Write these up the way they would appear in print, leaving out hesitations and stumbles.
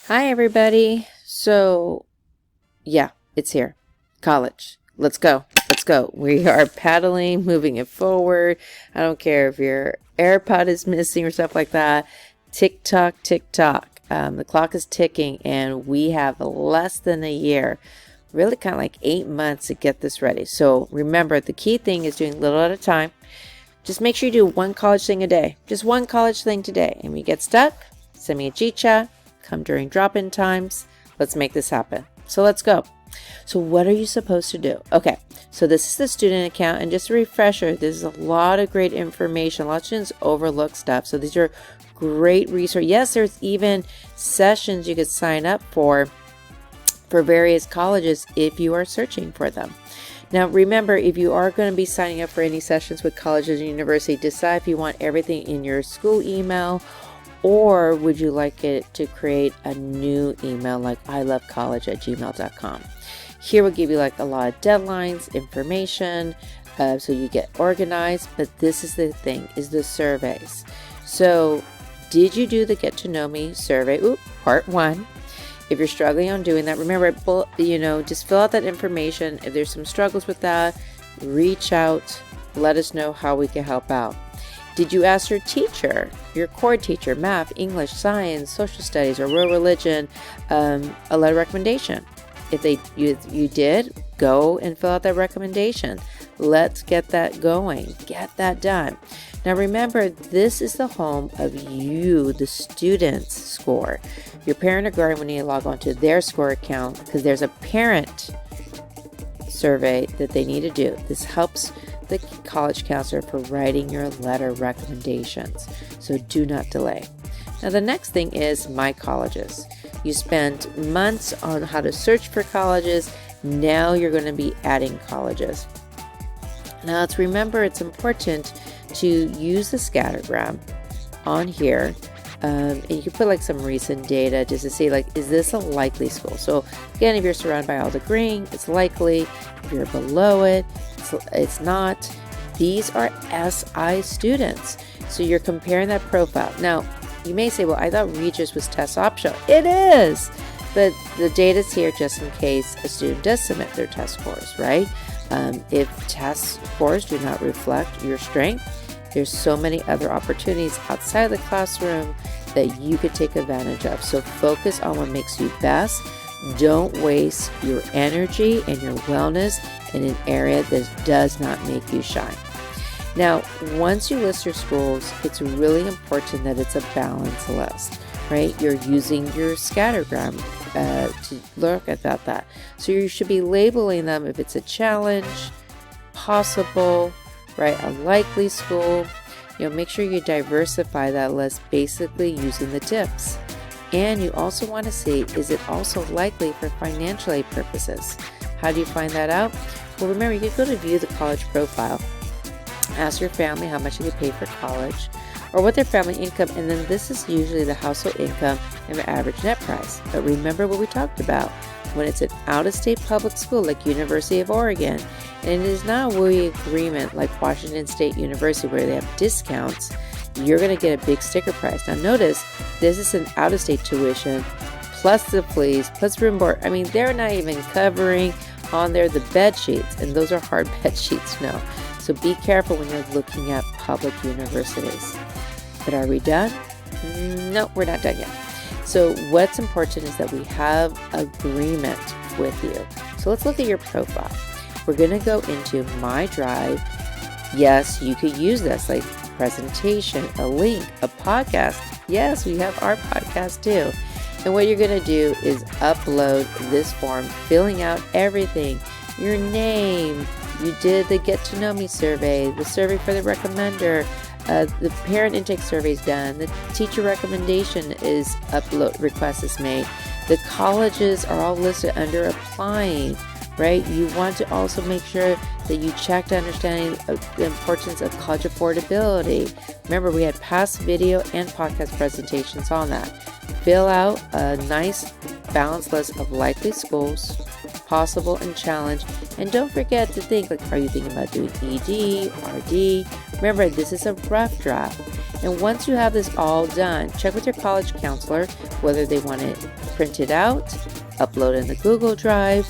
Hi, everybody. So, yeah, it's here. College. Let's go. Let's go. We are paddling, moving it forward. I don't care if your AirPod is missing or stuff like that. Tick tock, tick tock. The clock is ticking, and we have less than a year, really kind of like 8 months to get this ready. So remember, the key thing is doing little at a time. Just make sure you do one college thing a day. Just one college thing today. And when you get stuck, send me a G-chat. Come during drop-in times. Let's make this happen. So let's go. So what are you supposed to do? Okay, so this is the student account, and just a refresher, this is a lot of great information. A lot of students overlook stuff. So these are great resources. Yes, there's even sessions you could sign up for various colleges if you are searching for them. Now, remember, if you are going to be signing up for any sessions with colleges and university, decide if you want everything in your school email, or would you like it to create a new email like ilovecollege@gmail.com. Here we'll give you like a lot of deadlines, information, so you get organized. But this is the thing, is the surveys. So did you do the Get to Know Me survey? Part 1. If you're struggling on doing that, remember, just fill out that information. If there's some struggles with that, reach out, let us know how we can help out. Did you ask your teacher, your core teacher, math, English, science, social studies, or world religion, a letter recommendation? If you did, go and fill out that recommendation. Let's get that going. Get that done. Now remember, this is the home of you, the student's score. Your parent or guardian will need to log on to their score account because there's a parent survey that they need to do. This helps the college counselor for writing your letter recommendations. So do not delay. Now the next thing is My Colleges. You spent months on how to search for colleges. Now you're going to be adding colleges. Now let's remember, it's important to use the scattergram on here. And you can put like some recent data just to see, like, is this a likely school? So again, if you're surrounded by all the green, it's likely. If you're below it, it's not. These are SI students. So you're comparing that profile. Now, you may say, well, I thought Regis was test optional. It is, but the data's here just in case a student does submit their test scores, right? If test scores do not reflect your strength, there's so many other opportunities outside of the classroom that you could take advantage of. So focus on what makes you best. Don't waste your energy and your wellness in an area that does not make you shine. Now, once you list your schools, it's really important that it's a balanced list, right? You're using your scattergram to look at that. So you should be labeling them if it's a challenge, possible, right? A likely school. Make sure you diversify that list, basically using the tips. And you also want to see, is it also likely for financial aid purposes? How do you find that out? Well, remember, you can go to view the college profile. Ask your family how much they pay for college or what their family income, and then this is usually the household income and the average net price. But remember what we talked about. When it's an out-of-state public school like University of Oregon, and it is not a WUI agreement like Washington State University where they have discounts, you're going to get a big sticker price. Now notice, this is an out-of-state tuition plus the fees plus room board. I mean, they're not even covering on there the bed sheets, and those are hard bed sheets now. So be careful when you're looking at public universities. But are we done? No, we're not done yet. So what's important is that we have agreement with you. So let's look at your profile. We're going to go into My Drive. Yes, you could use this like presentation, a link, a podcast. Yes, we have our podcast too. And what you're going to do is upload this form, filling out everything. Your name, you did the Get to Know Me survey, the survey for the recommender, the parent intake survey is done, the teacher recommendation is request is made, the colleges are all listed under applying, right? You want to also make sure that you check understanding of the importance of college affordability. Remember, we had past video and podcast presentations on that. Fill out a nice balanced list of likely schools, possible and challenge, and don't forget to think, like, are you thinking about doing ED, RD? Remember, this is a rough draft. And once you have this all done, check with your college counselor whether they want it printed out, upload in the Google Drive,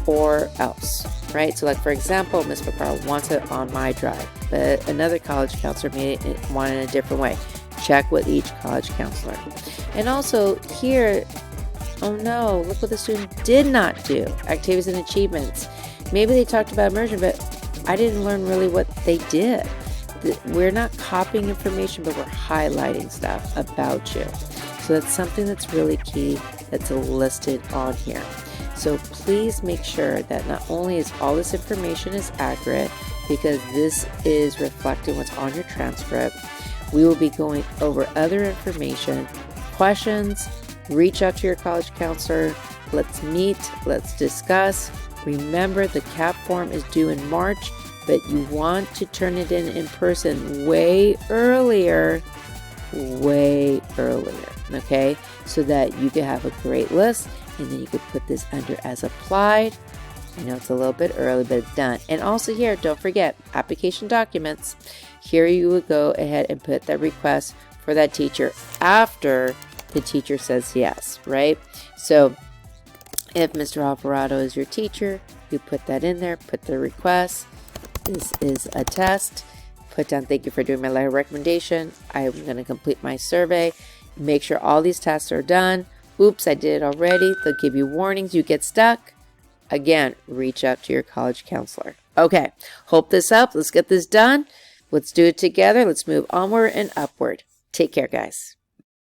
or else, right? So like for example, Ms. Picard wants it on my drive, but another college counselor want it in a different way. Check with each college counselor. And also here, oh no, look what the student did not do. Activities and achievements. Maybe they talked about immersion, but I didn't learn really what they did. We're not copying information, but we're highlighting stuff about you. So that's something that's really key that's listed on here. So please make sure that not only is all this information is accurate, because this is reflecting what's on your transcript, we will be going over other information, questions, reach out to your college counselor, let's meet, let's discuss. Remember, the CAP form is due in March, but you want to turn it in person way earlier, okay? So that you can have a great list, and then you can put this under as applied. I know it's a little bit early, but it's done. And also here, don't forget, application documents. Here you would go ahead and put that request for that teacher after the teacher says yes, right? So if Mr. Alvarado is your teacher, you put that in there, put the request. This is a test. Put down, thank you for doing my letter of recommendation. I'm going to complete my survey. Make sure all these tasks are done. Oops, I did it already. They'll give you warnings. You get stuck. Again, reach out to your college counselor. Okay, hope this helps. Let's get this done. Let's do it together. Let's move onward and upward. Take care, guys.